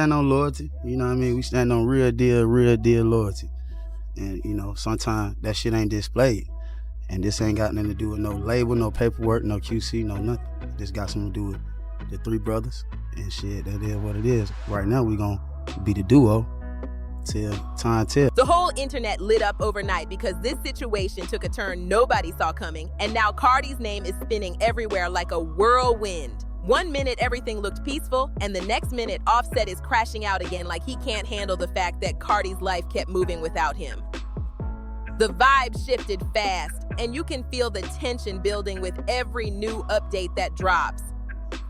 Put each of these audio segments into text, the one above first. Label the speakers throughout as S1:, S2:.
S1: stand on loyalty, you know what I mean? We stand on real deal loyalty. And, you know, sometimes that shit ain't displayed. And this ain't got nothing to do with no label, no paperwork, no QC, no nothing. This got something to do with the three brothers. And shit, that is what it is. Right now, we gonna be the duo till time tells.
S2: The whole internet lit up overnight because this situation took a turn nobody saw coming, and now Cardi's name is spinning everywhere like a whirlwind. 1 minute everything looked peaceful, and the next minute Offset is crashing out again like he can't handle the fact that Cardi's life kept moving without him. The vibe shifted fast, and you can feel the tension building with every new update that drops.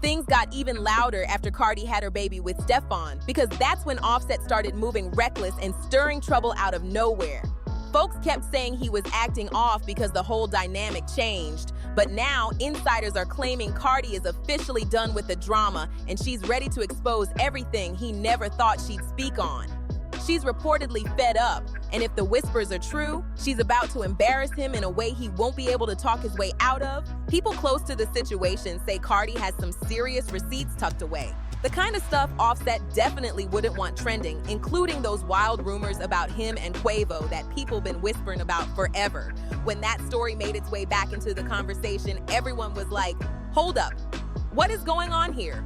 S2: Things got even louder after Cardi had her baby with Stefon, because that's when Offset started moving reckless and stirring trouble out of nowhere. Folks kept saying he was acting off because the whole dynamic changed, but now insiders are claiming Cardi is officially done with the drama and she's ready to expose everything he never thought she'd speak on. She's reportedly fed up, and if the whispers are true, she's about to embarrass him in a way he won't be able to talk his way out of. People close to the situation say Cardi has some serious receipts tucked away. The kind of stuff Offset definitely wouldn't want trending, including those wild rumors about him and Quavo that people been whispering about forever. When that story made its way back into the conversation, everyone was like, hold up, what is going on here?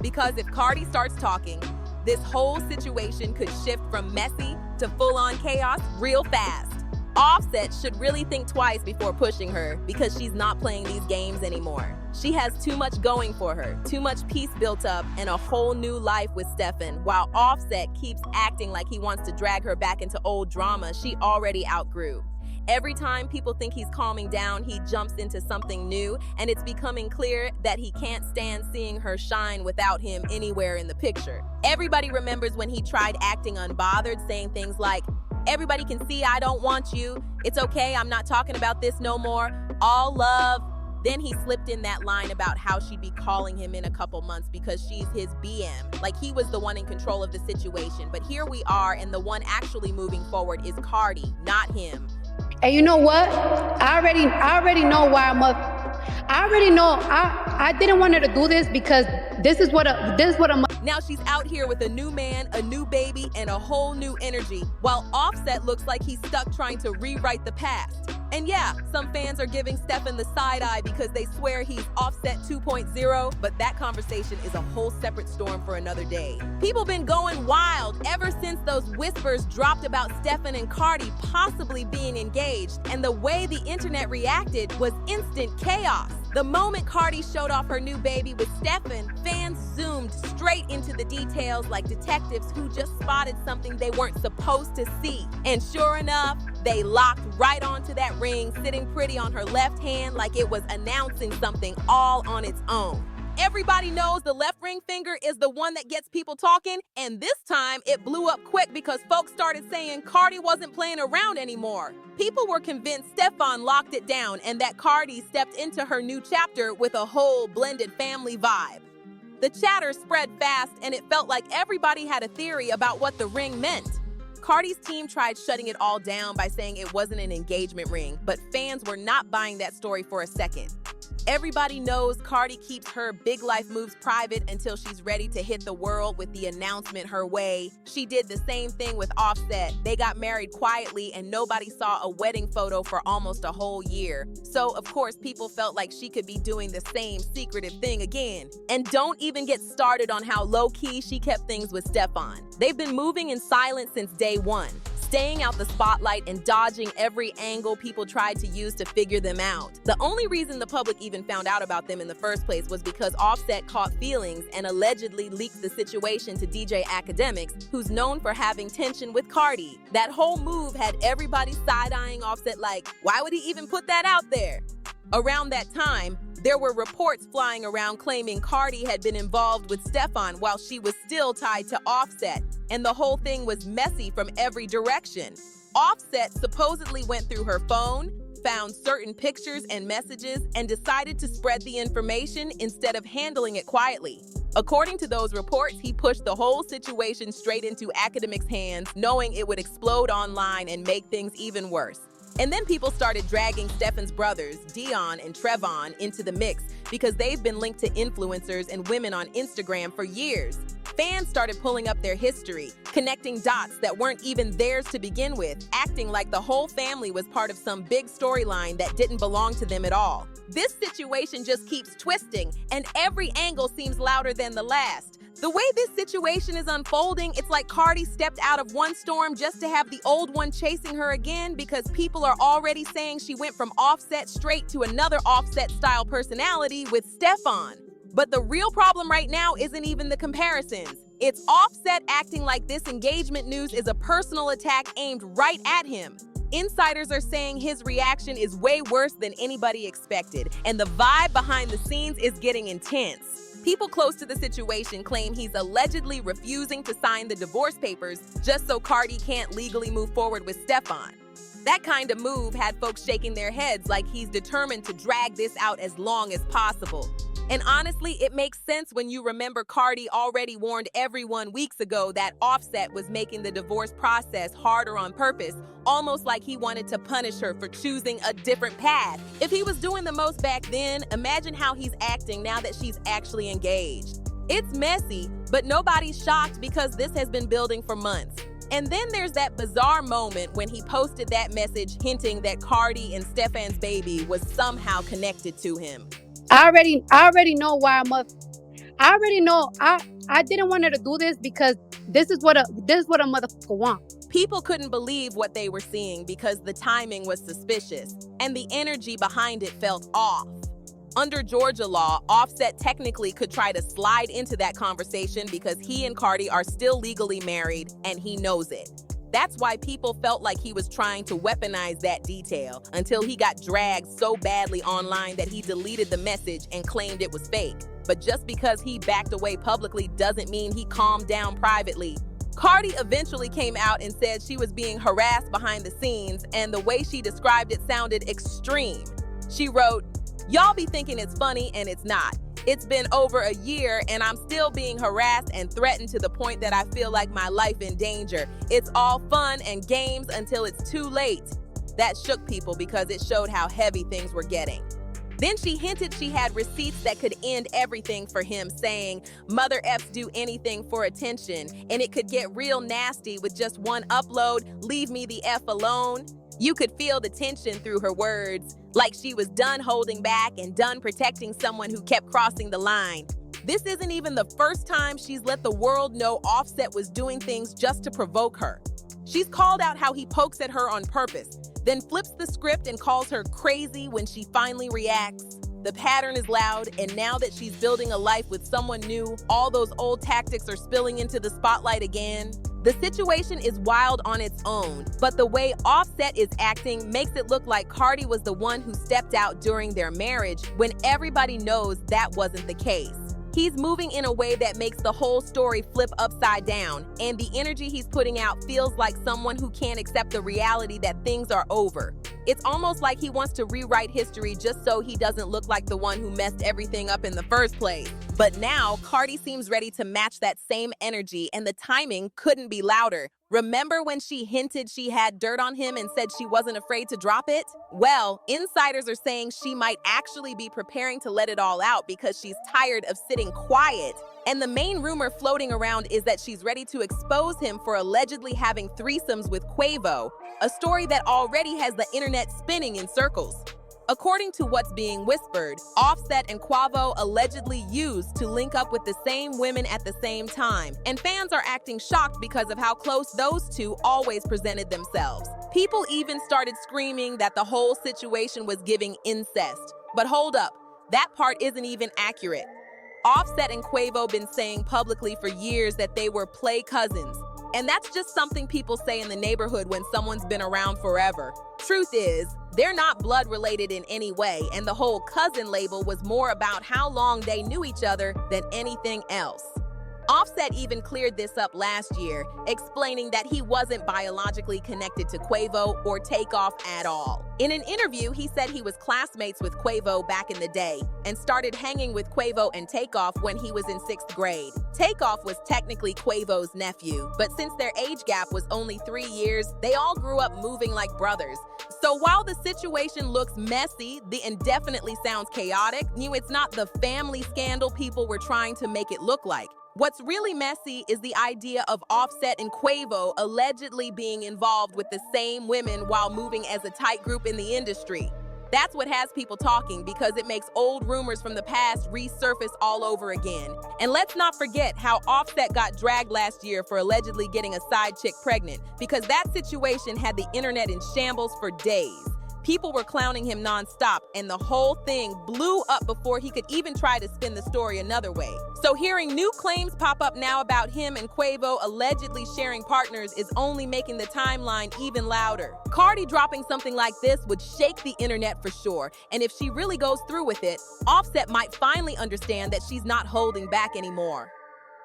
S2: Because if Cardi starts talking, this whole situation could shift from messy to full-on chaos real fast. Offset should really think twice before pushing her because she's not playing these games anymore. She has too much going for her, too much peace built up, and a whole new life with Stefon, while Offset keeps acting like he wants to drag her back into old drama she already outgrew. Every time people think he's calming down, he jumps into something new, and it's becoming clear that he can't stand seeing her shine without him anywhere in the picture. Everybody remembers when he tried acting unbothered, saying things like, "Everybody can see I don't want you. It's okay, I'm not talking about this no more. All love." Then he slipped in that line about how she'd be calling him in a couple months because she's his BM, like he was the one in control of the situation. But here we are, and the one actually moving forward is Cardi, not him.
S3: And you know what? I already know why I'm up. I already know I didn't want her to do this because this is what a
S2: Now she's out here with a new man, a new baby, and a whole new energy, while Offset looks like he's stuck trying to rewrite the past. And yeah, some fans are giving Stefon the side eye because they swear he's Offset 2.0, but that conversation is a whole separate storm for another day. People been going wild ever since those whispers dropped about Stefon and Cardi possibly being engaged, and the way the internet reacted was instant chaos. The moment Cardi showed off her new baby with Stefon, fans zoomed straight into the details like detectives who just spotted something they weren't supposed to see. And sure enough, they locked right onto that ring, sitting pretty on her left hand like it was announcing something all on its own. Everybody knows the left ring finger is the one that gets people talking, and this time it blew up quick because folks started saying Cardi wasn't playing around anymore. People were convinced Stefon locked it down and that Cardi stepped into her new chapter with a whole blended family vibe. The chatter spread fast, and it felt like everybody had a theory about what the ring meant. Cardi's team tried shutting it all down by saying it wasn't an engagement ring, but fans were not buying that story for a second. Everybody knows Cardi keeps her big life moves private until she's ready to hit the world with the announcement her way. She did the same thing with Offset. They got married quietly and nobody saw a wedding photo for almost a whole year. So of course people felt like she could be doing the same secretive thing again. And don't even get started on how low-key she kept things with Stefon. They've been moving in silence since day one, staying out the spotlight and dodging every angle people tried to use to figure them out. The only reason the public even found out about them in the first place was because Offset caught feelings and allegedly leaked the situation to DJ Academics, who's known for having tension with Cardi. That whole move had everybody side-eyeing Offset like, why would he even put that out there? Around that time, there were reports flying around claiming Cardi had been involved with Stefon while she was still tied to Offset, and the whole thing was messy from every direction. Offset supposedly went through her phone, found certain pictures and messages, and decided to spread the information instead of handling it quietly. According to those reports, he pushed the whole situation straight into Academics' hands, knowing it would explode online and make things even worse. And then people started dragging Stefon's brothers, Dion and Trevon, into the mix because they've been linked to influencers and women on Instagram for years. Fans started pulling up their history, connecting dots that weren't even theirs to begin with, acting like the whole family was part of some big storyline that didn't belong to them at all. This situation just keeps twisting, and every angle seems louder than the last. The way this situation is unfolding, it's like Cardi stepped out of one storm just to have the old one chasing her again, because people are already saying she went from Offset straight to another Offset-style personality with Stefon. But the real problem right now isn't even the comparisons. It's Offset acting like this engagement news is a personal attack aimed right at him. Insiders are saying his reaction is way worse than anybody expected, and the vibe behind the scenes is getting intense. People close to the situation claim he's allegedly refusing to sign the divorce papers just so Cardi can't legally move forward with Stefon. That kind of move had folks shaking their heads like he's determined to drag this out as long as possible. And honestly, it makes sense when you remember Cardi already warned everyone weeks ago that Offset was making the divorce process harder on purpose, almost like he wanted to punish her for choosing a different path. If he was doing the most back then, imagine how he's acting now that she's actually engaged. It's messy, but nobody's shocked because this has been building for months. And then there's that bizarre moment when he posted that message hinting that Cardi and Stefon's baby was somehow connected to him.
S3: I already know why I already know I didn't want her to do this because this is what a motherfucker want.
S2: People couldn't believe what they were seeing because the timing was suspicious and the energy behind it felt off. Under Georgia law, Offset technically could try to slide into that conversation because he and Cardi are still legally married and he knows it. That's why people felt like he was trying to weaponize that detail until he got dragged so badly online that he deleted the message and claimed it was fake. But just because he backed away publicly doesn't mean he calmed down privately. Cardi eventually came out and said she was being harassed behind the scenes, and the way she described it sounded extreme. She wrote, "Y'all be thinking it's funny and it's not. It's been over a year and I'm still being harassed and threatened to the point that I feel like my life in danger. It's all fun and games until it's too late." That shook people because it showed how heavy things were getting. Then she hinted she had receipts that could end everything for him, saying, "Mother F's do anything for attention, and it could get real nasty with just one upload, leave me the F alone." You could feel the tension through her words, like she was done holding back and done protecting someone who kept crossing the line. This isn't even the first time she's let the world know Offset was doing things just to provoke her. She's called out how he pokes at her on purpose, then flips the script and calls her crazy when she finally reacts. The pattern is loud, and now that she's building a life with someone new, all those old tactics are spilling into the spotlight again. The situation is wild on its own, but the way Offset is acting makes it look like Cardi was the one who stepped out during their marriage when everybody knows that wasn't the case. He's moving in a way that makes the whole story flip upside down, and the energy he's putting out feels like someone who can't accept the reality that things are over. It's almost like he wants to rewrite history just so he doesn't look like the one who messed everything up in the first place. But now, Cardi seems ready to match that same energy, and the timing couldn't be louder. Remember when she hinted she had dirt on him and said she wasn't afraid to drop it? Well, insiders are saying she might actually be preparing to let it all out because she's tired of sitting quiet. And the main rumor floating around is that she's ready to expose him for allegedly having threesomes with Quavo, a story that already has the internet spinning in circles. According to what's being whispered, Offset and Quavo allegedly used to link up with the same women at the same time, and fans are acting shocked because of how close those two always presented themselves. People even started screaming that the whole situation was giving incest. But hold up, that part isn't even accurate. Offset and Quavo been saying publicly for years that they were play cousins. And that's just something people say in the neighborhood when someone's been around forever. Truth is, they're not blood related in any way, and the whole cousin label was more about how long they knew each other than anything else. Offset even cleared this up last year, explaining that he wasn't biologically connected to Quavo or Takeoff at all. In an interview, he said he was classmates with Quavo back in the day and started hanging with Quavo and Takeoff when he was in 6th grade. Takeoff was technically Quavo's nephew, but since their age gap was only 3 years, they all grew up moving like brothers. So while the situation looks messy, and definitely sounds chaotic, it's not the family scandal people were trying to make it look like. What's really messy is the idea of Offset and Quavo allegedly being involved with the same women while moving as a tight group in the industry. That's what has people talking because it makes old rumors from the past resurface all over again. And let's not forget how Offset got dragged last year for allegedly getting a side chick pregnant, because that situation had the internet in shambles for days. People were clowning him nonstop, and the whole thing blew up before he could even try to spin the story another way. So hearing new claims pop up now about him and Quavo allegedly sharing partners is only making the timeline even louder. Cardi dropping something like this would shake the internet for sure, and if she really goes through with it, Offset might finally understand that she's not holding back anymore.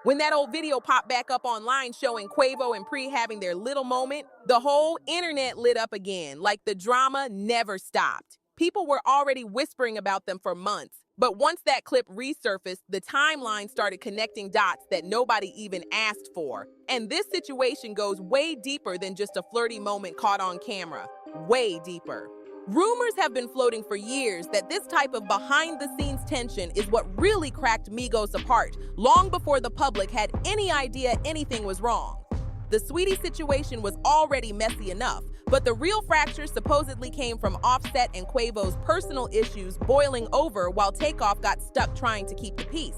S2: When that old video popped back up online showing Quavo and Pre having their little moment, the whole internet lit up again, like the drama never stopped. People were already whispering about them for months, but once that clip resurfaced, the timeline started connecting dots that nobody even asked for. And this situation goes way deeper than just a flirty moment caught on camera. Way deeper. Rumors have been floating for years that this type of behind-the-scenes tension is what really cracked Migos apart, long before the public had any idea anything was wrong. The Sweetie situation was already messy enough, but the real fracture supposedly came from Offset and Quavo's personal issues boiling over while Takeoff got stuck trying to keep the peace.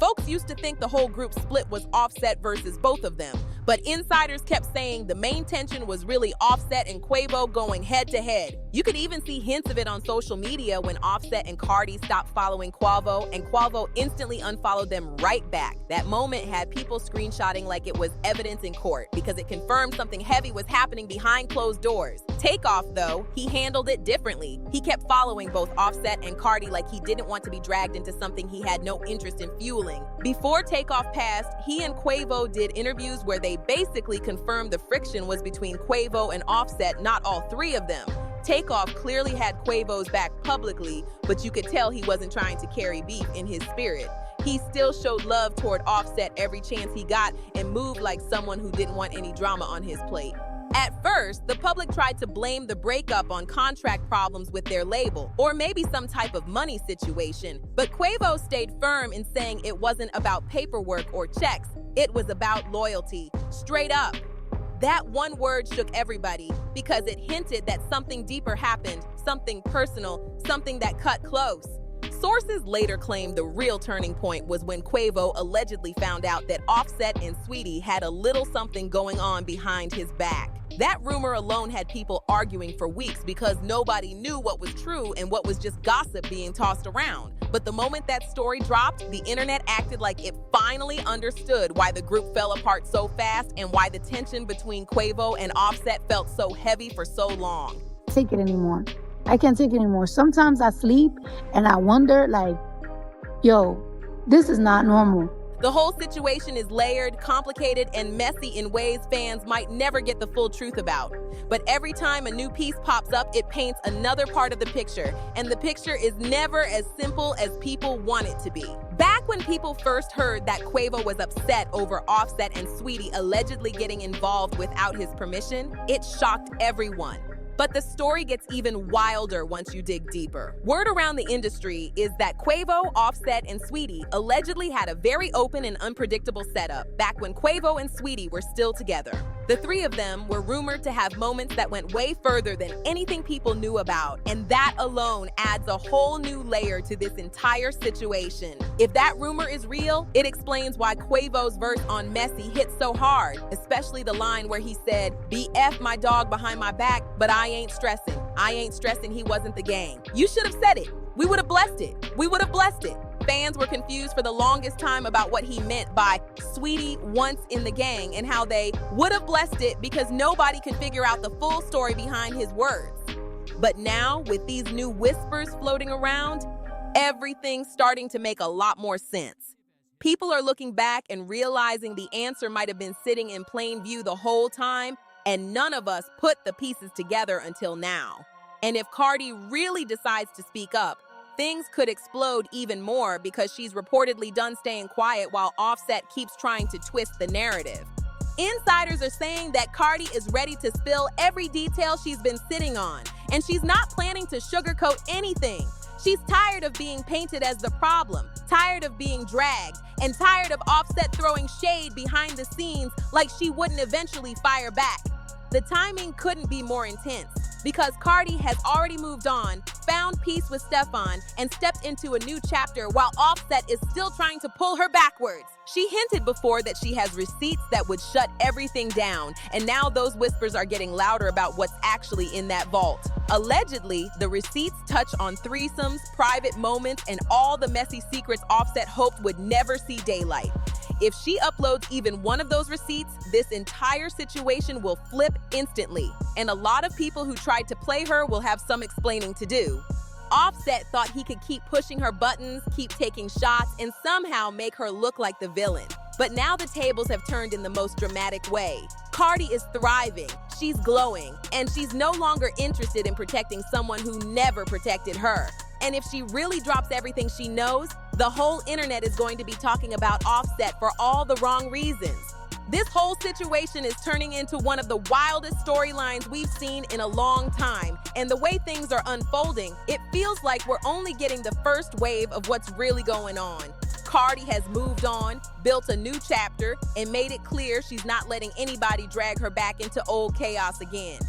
S2: Folks used to think the whole group split was Offset versus both of them, but insiders kept saying the main tension was really Offset and Quavo going head-to-head. You could even see hints of it on social media when Offset and Cardi stopped following Quavo, and Quavo instantly unfollowed them right back. That moment had people screenshotting like it was evidence in court because it confirmed something heavy was happening behind closed doors. Takeoff, though, he handled it differently. He kept following both Offset and Cardi like he didn't want to be dragged into something he had no interest in fueling. Before Takeoff passed, he and Quavo did interviews where they basically confirmed the friction was between Quavo and Offset, not all three of them. Takeoff clearly had Quavo's back publicly, but you could tell he wasn't trying to carry beef in his spirit. He still showed love toward Offset every chance he got and moved like someone who didn't want any drama on his plate. At first, the public tried to blame the breakup on contract problems with their label, or maybe some type of money situation, but Quavo stayed firm in saying it wasn't about paperwork or checks, it was about loyalty, straight up. That one word shook everybody because it hinted that something deeper happened, something personal, something that cut close. Sources later claimed the real turning point was when Quavo allegedly found out that Offset and Sweetie had a little something going on behind his back. That rumor alone had people arguing for weeks because nobody knew what was true and what was just gossip being tossed around. But the moment that story dropped, the internet acted like it finally understood why the group fell apart so fast and why the tension between Quavo and Offset felt so heavy for so long.
S4: Take it anymore. I can't take it anymore. Sometimes I sleep and I wonder, like, yo, this is not normal.
S2: The whole situation is layered, complicated, and messy in ways fans might never get the full truth about. But every time a new piece pops up, it paints another part of the picture, and the picture is never as simple as people want it to be. Back when people first heard that Quavo was upset over Offset and Sweetie allegedly getting involved without his permission, it shocked everyone. But the story gets even wilder once you dig deeper. Word around the industry is that Quavo, Offset, and Sweetie allegedly had a very open and unpredictable setup back when Quavo and Sweetie were still together. The three of them were rumored to have moments that went way further than anything people knew about, and that alone adds a whole new layer to this entire situation. If that rumor is real, it explains why Quavo's verse on Messy hit so hard, especially the line where he said, "BF my dog behind my back, but I ain't stressing. I ain't stressing he wasn't the gang." You should have said it. We would have blessed it. We would have blessed it. Fans were confused for the longest time about what he meant by Sweetie once in the gang and how they would have blessed it because nobody could figure out the full story behind his words. But now, with these new whispers floating around, everything's starting to make a lot more sense. People are looking back and realizing the answer might have been sitting in plain view the whole time, and none of us put the pieces together until now. And if Cardi really decides to speak up, things could explode even more because she's reportedly done staying quiet while Offset keeps trying to twist the narrative. Insiders are saying that Cardi is ready to spill every detail she's been sitting on, and she's not planning to sugarcoat anything. She's tired of being painted as the problem, tired of being dragged, and tired of Offset throwing shade behind the scenes like she wouldn't eventually fire back. The timing couldn't be more intense, because Cardi has already moved on, found peace with Stefon, and stepped into a new chapter while Offset is still trying to pull her backwards. She hinted before that she has receipts that would shut everything down, and now those whispers are getting louder about what's actually in that vault. Allegedly, the receipts touch on threesomes, private moments, and all the messy secrets Offset hoped would never see daylight. If she uploads even one of those receipts, this entire situation will flip instantly, and a lot of people who tried to play her will have some explaining to do. Offset thought he could keep pushing her buttons, keep taking shots, and somehow make her look like the villain. But now the tables have turned in the most dramatic way. Cardi is thriving, she's glowing, and she's no longer interested in protecting someone who never protected her. And if she really drops everything she knows, the whole internet is going to be talking about Offset for all the wrong reasons. This whole situation is turning into one of the wildest storylines we've seen in a long time, and the way things are unfolding, it feels like we're only getting the first wave of what's really going on. Cardi has moved on, built a new chapter, and made it clear she's not letting anybody drag her back into old chaos again.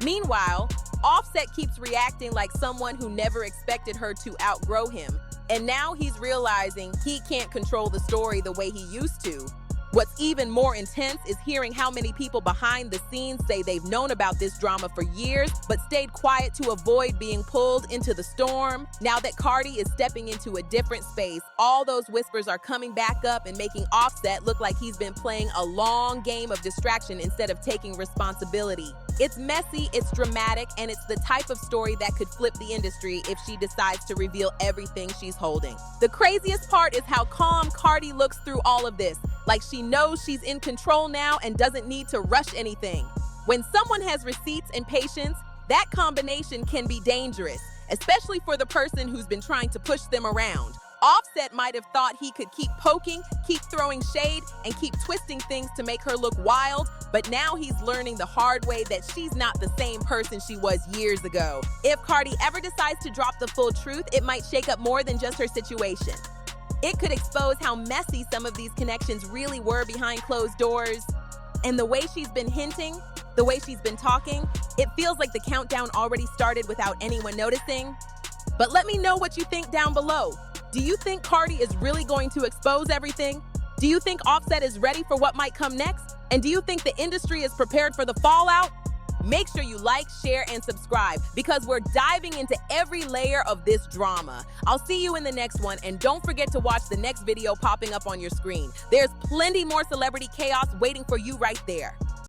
S2: Meanwhile, Offset keeps reacting like someone who never expected her to outgrow him, and now he's realizing he can't control the story the way he used to. What's even more intense is hearing how many people behind the scenes say they've known about this drama for years, but stayed quiet to avoid being pulled into the storm. Now that Cardi is stepping into a different space, all those whispers are coming back up and making Offset look like he's been playing a long game of distraction instead of taking responsibility. It's messy, it's dramatic, and it's the type of story that could flip the industry if she decides to reveal everything she's holding. The craziest part is how calm Cardi looks through all of this, like she knows she's in control now and doesn't need to rush anything. When someone has receipts and patience, that combination can be dangerous, especially for the person who's been trying to push them around. Offset might have thought he could keep poking, keep throwing shade, and keep twisting things to make her look wild, but now he's learning the hard way that she's not the same person she was years ago. If Cardi ever decides to drop the full truth, it might shake up more than just her situation. It could expose how messy some of these connections really were behind closed doors. And the way she's been hinting, the way she's been talking, it feels like the countdown already started without anyone noticing. But let me know what you think down below. Do you think Cardi is really going to expose everything? Do you think Offset is ready for what might come next? And do you think the industry is prepared for the fallout? Make sure you like, share, and subscribe, because we're diving into every layer of this drama. I'll see you in the next one, and don't forget to watch the next video popping up on your screen. There's plenty more celebrity chaos waiting for you right there.